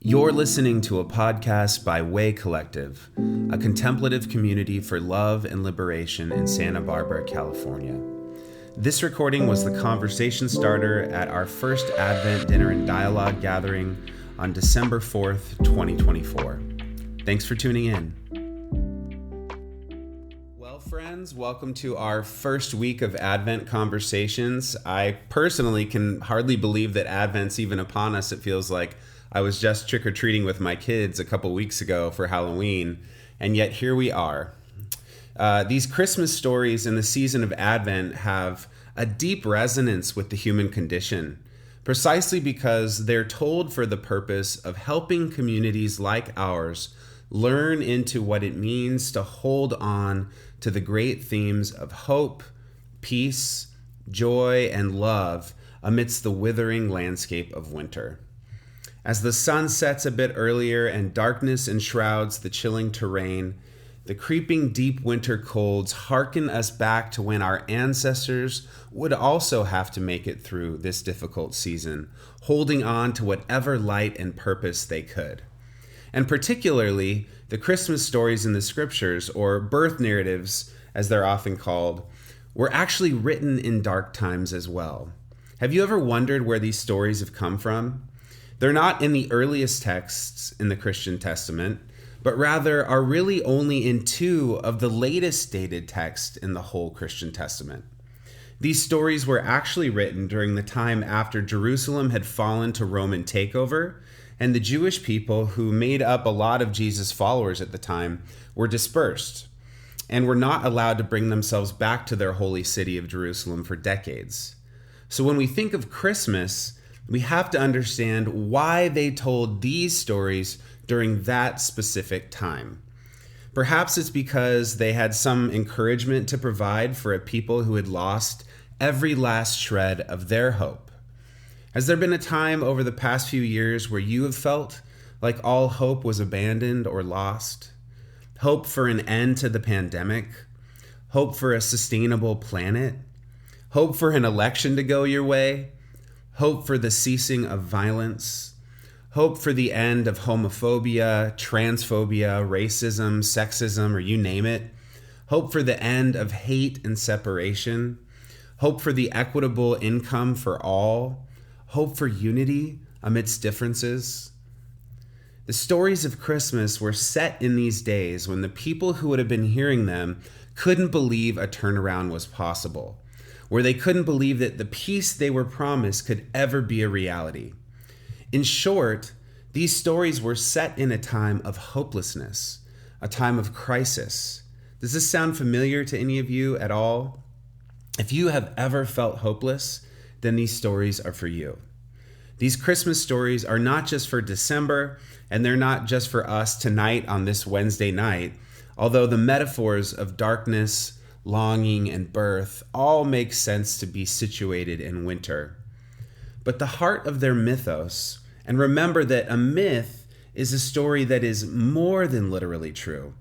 You're listening to a podcast by Way Collective, a contemplative community for love and liberation in Santa Barbara, California. This recording was the conversation starter at our first Advent Dinner and Dialogue gathering on December 4th, 2024. Thanks for tuning in. Well, friends, welcome to our first week of Advent conversations. I personally can hardly believe that Advent's even upon us. It feels like I was just trick-or-treating with my kids a couple weeks ago for Halloween, and yet here we are. These Christmas stories in the season of Advent have a deep resonance with the human condition, precisely because they're told for the purpose of helping communities like ours learn into what it means to hold on to the great themes of hope, peace, joy, and love amidst the withering landscape of winter. As the sun sets a bit earlier and darkness enshrouds the chilling terrain, the creeping deep winter colds hearken us back to when our ancestors would also have to make it through this difficult season, holding on to whatever light and purpose they could. And particularly, the Christmas stories in the scriptures, or birth narratives as they're often called, were actually written in dark times as well. Have you ever wondered where these stories have come from? They're not in the earliest texts in the Christian Testament, but rather are really only in two of the latest dated texts in the whole Christian Testament. These stories were actually written during the time after Jerusalem had fallen to Roman takeover, and the Jewish people who made up a lot of Jesus' followers at the time were dispersed and were not allowed to bring themselves back to their holy city of Jerusalem for decades. So when we think of Christmas, we have to understand why they told these stories during that specific time. Perhaps it's because they had some encouragement to provide for a people who had lost every last shred of their hope. Has there been a time over the past few years where you have felt like all hope was abandoned or lost? Hope for an end to the pandemic? Hope for a sustainable planet? Hope for an election to go your way? Hope for the ceasing of violence, hope for the end of homophobia, transphobia, racism, sexism, or you name it, hope for the end of hate and separation, hope for the equitable income for all, hope for unity amidst differences. The stories of Christmas were set in these days when the people who would have been hearing them couldn't believe a turnaround was possible, where they couldn't believe that the peace they were promised could ever be a reality. In short, these stories were set in a time of hopelessness, a time of crisis. Does this sound familiar to any of you at all? If you have ever felt hopeless, then these stories are for you. These Christmas stories are not just for December, and they're not just for us tonight on this Wednesday night, although the metaphors of darkness, longing, and birth all make sense to be situated in winter. But the heart of their mythos, and remember that a myth is a story that is more than literally true,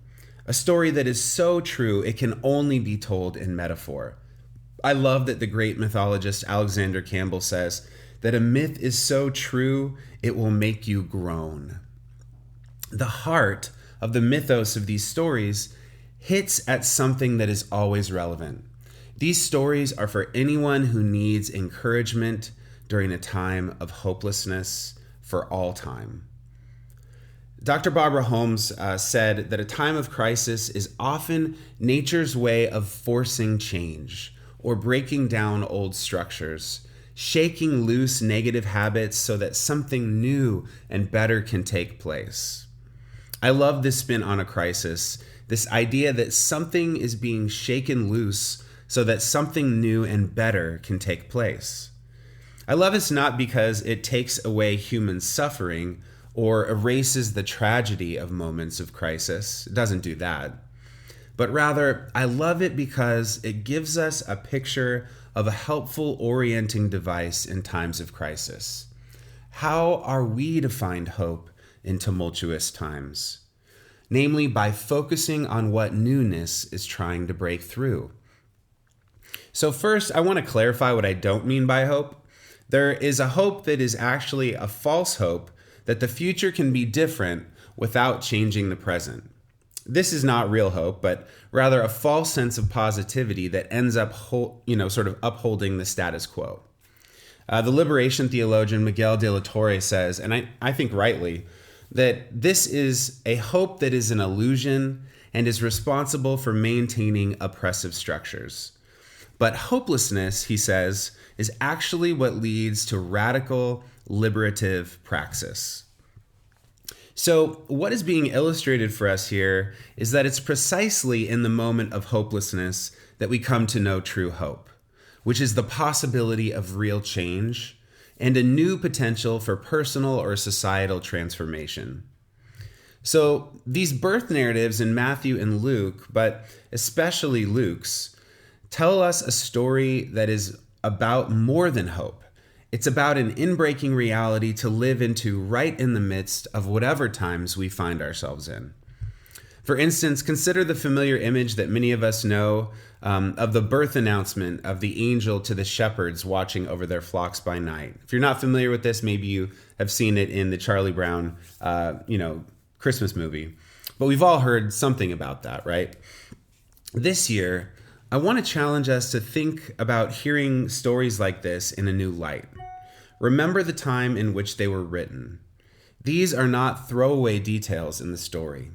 a story that is so true it can only be told in metaphor. I love that the great mythologist Alexander Campbell says that a myth is so true it will make you groan. The heart of the mythos of these stories hits at something that is always relevant. These stories are for anyone who needs encouragement during a time of hopelessness for all time. Dr. Barbara Holmes said that a time of crisis is often nature's way of forcing change or breaking down old structures, shaking loose negative habits so that something new and better can take place. I love this spin on a crisis. This idea that something is being shaken loose so that something new and better can take place. I love this not because it takes away human suffering or erases the tragedy of moments of crisis. It doesn't do that. But rather, I love it because it gives us a picture of a helpful orienting device in times of crisis. How are we to find hope in tumultuous times? Namely, by focusing on what newness is trying to break through. So first, I want to clarify what I don't mean by hope. There is a hope that is actually a false hope that the future can be different without changing the present. This is not real hope, but rather a false sense of positivity that ends up sort of upholding the status quo. The liberation theologian Miguel de la Torre says, and I think rightly, that this is a hope that is an illusion and is responsible for maintaining oppressive structures. But hopelessness, he says, is actually what leads to radical liberative praxis. So what is being illustrated for us here is that it's precisely in the moment of hopelessness that we come to know true hope, which is the possibility of real change and a new potential for personal or societal transformation. So these birth narratives in Matthew and Luke, but especially Luke's, tell us a story that is about more than hope. It's about an inbreaking reality to live into right in the midst of whatever times we find ourselves in. For instance, consider the familiar image that many of us know of the birth announcement of the angel to the shepherds watching over their flocks by night. If you're not familiar with this, maybe you have seen it in the Charlie Brown, Christmas movie. But we've all heard something about that, right? This year, I want to challenge us to think about hearing stories like this in a new light. Remember the time in which they were written. These are not throwaway details in the story.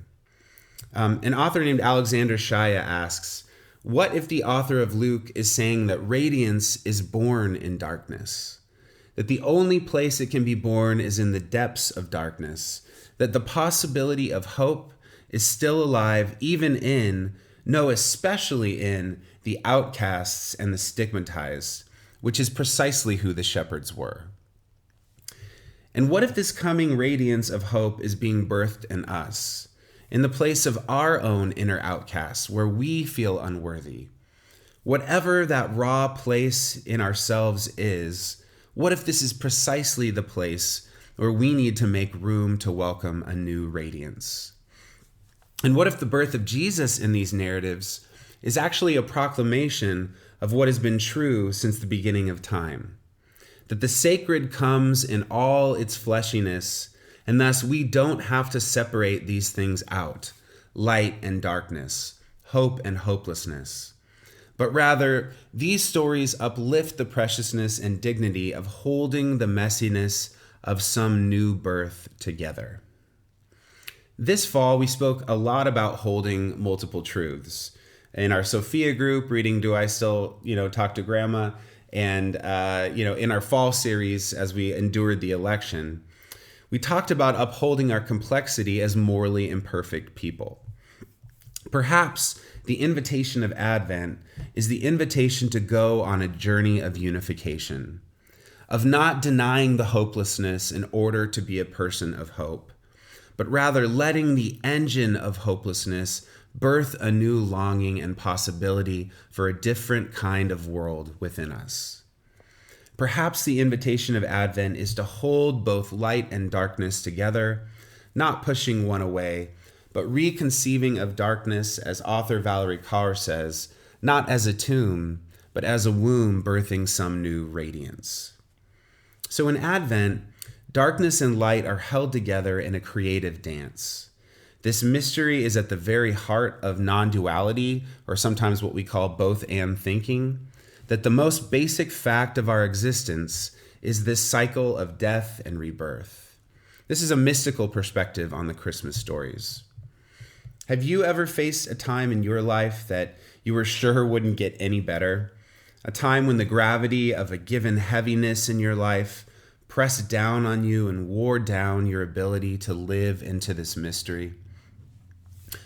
An author named Alexander Shaya asks, what if the author of Luke is saying that radiance is born in darkness? That the only place it can be born is in the depths of darkness? That the possibility of hope is still alive even in, no, especially in, the outcasts and the stigmatized, which is precisely who the shepherds were. And what if this coming radiance of hope is being birthed in us, in the place of our own inner outcasts, where we feel unworthy? Whatever that raw place in ourselves is, what if this is precisely the place where we need to make room to welcome a new radiance? And what if the birth of Jesus in these narratives is actually a proclamation of what has been true since the beginning of time? That the sacred comes in all its fleshiness, and thus we don't have to separate these things out, light and darkness, hope and hopelessness. But rather, these stories uplift the preciousness and dignity of holding the messiness of some new birth together. This fall, we spoke a lot about holding multiple truths. In our Sophia group, reading Do I Still, Talk to Grandma? And, in our fall series, as we endured the election, we talked about upholding our complexity as morally imperfect people. Perhaps the invitation of Advent is the invitation to go on a journey of unification, of not denying the hopelessness in order to be a person of hope, but rather letting the engine of hopelessness birth a new longing and possibility for a different kind of world within us. Perhaps the invitation of Advent is to hold both light and darkness together, not pushing one away, but reconceiving of darkness, as author Valerie Kaur says, not as a tomb, but as a womb birthing some new radiance. So in Advent, darkness and light are held together in a creative dance. This mystery is at the very heart of non-duality, or sometimes what we call both and thinking, that the most basic fact of our existence is this cycle of death and rebirth. This is a mystical perspective on the Christmas stories. Have you ever faced a time in your life that you were sure wouldn't get any better? A time when the gravity of a given heaviness in your life pressed down on you and wore down your ability to live into this mystery?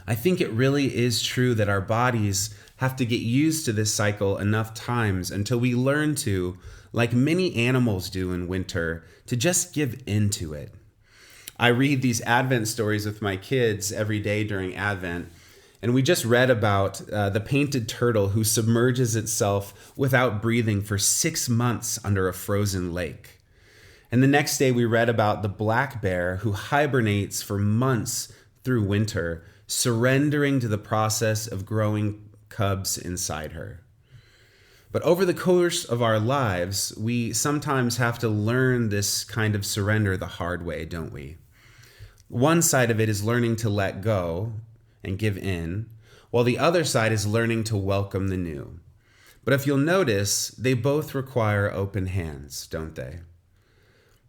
I think it really is true that our bodies have to get used to this cycle enough times until we learn to, like many animals do in winter, to just give into it. I read these Advent stories with my kids every day during Advent, and we just read about the painted turtle who submerges itself without breathing for 6 months under a frozen lake. And the next day we read about the black bear who hibernates for months through winter, surrendering to the process of growing cubs inside her. But over the course of our lives, we sometimes have to learn this kind of surrender the hard way, don't we? One side of it is learning to let go and give in, while the other side is learning to welcome the new. But if you'll notice, they both require open hands, don't they?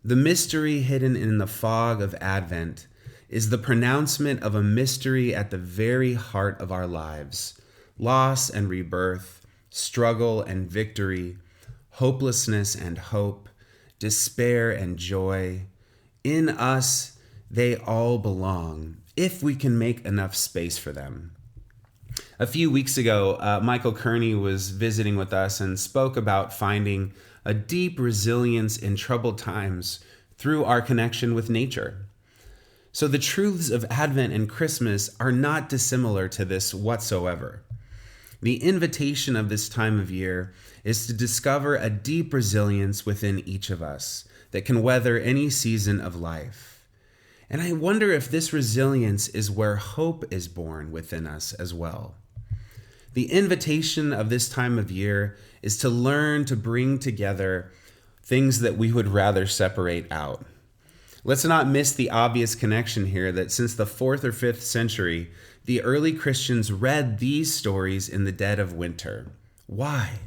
The mystery hidden in the fog of Advent is the pronouncement of a mystery at the very heart of our lives: loss and rebirth, struggle and victory, hopelessness and hope, despair and joy. In us, they all belong, if we can make enough space for them. A few weeks ago, Michael Kearney was visiting with us and spoke about finding a deep resilience in troubled times through our connection with nature. So the truths of Advent and Christmas are not dissimilar to this whatsoever. The invitation of this time of year is to discover a deep resilience within each of us that can weather any season of life. And I wonder if this resilience is where hope is born within us as well. The invitation of this time of year is to learn to bring together things that we would rather separate out. Let's not miss the obvious connection here that since the 4th or 5th century, the early Christians read these stories in the dead of winter. Why?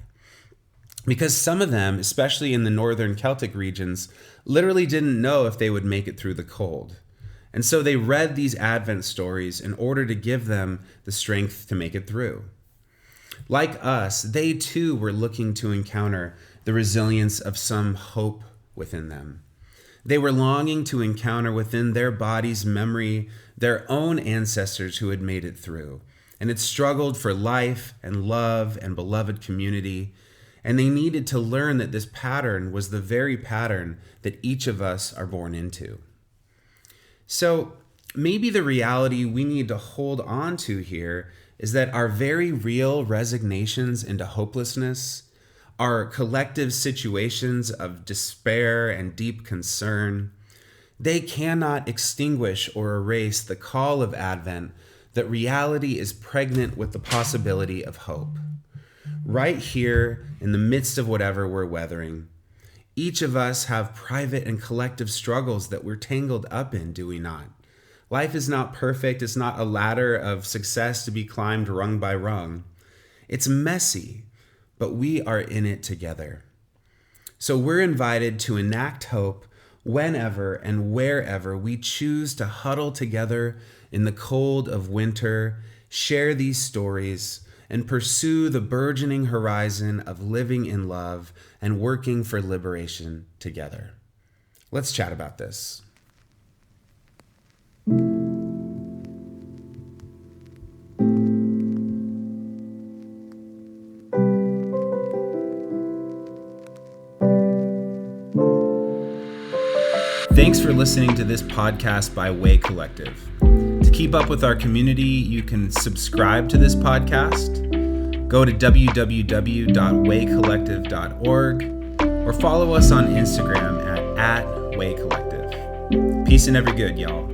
Because some of them, especially in the northern Celtic regions, literally didn't know if they would make it through the cold. And so they read these Advent stories in order to give them the strength to make it through. Like us, they too were looking to encounter the resilience of some hope within them. They were longing to encounter within their body's memory their own ancestors who had made it through and had struggled for life and love and beloved community. And they needed to learn that this pattern was the very pattern that each of us are born into. So maybe the reality we need to hold on to here is that our very real resignations into hopelessness, our collective situations of despair and deep concern, they cannot extinguish or erase the call of Advent that reality is pregnant with the possibility of hope. Right here in the midst of whatever we're weathering, each of us have private and collective struggles that we're tangled up in, do we not? Life is not perfect. It's not a ladder of success to be climbed rung by rung. It's messy, but we are in it together. So we're invited to enact hope whenever and wherever we choose to huddle together in the cold of winter, share these stories, and pursue the burgeoning horizon of living in love and working for liberation together. Let's chat about this. Thanks for listening to this podcast by Way Collective. To keep up with our community, you can subscribe to this podcast, go to www.waycollective.org, or follow us on Instagram at @waycollective. Peace and every good, y'all.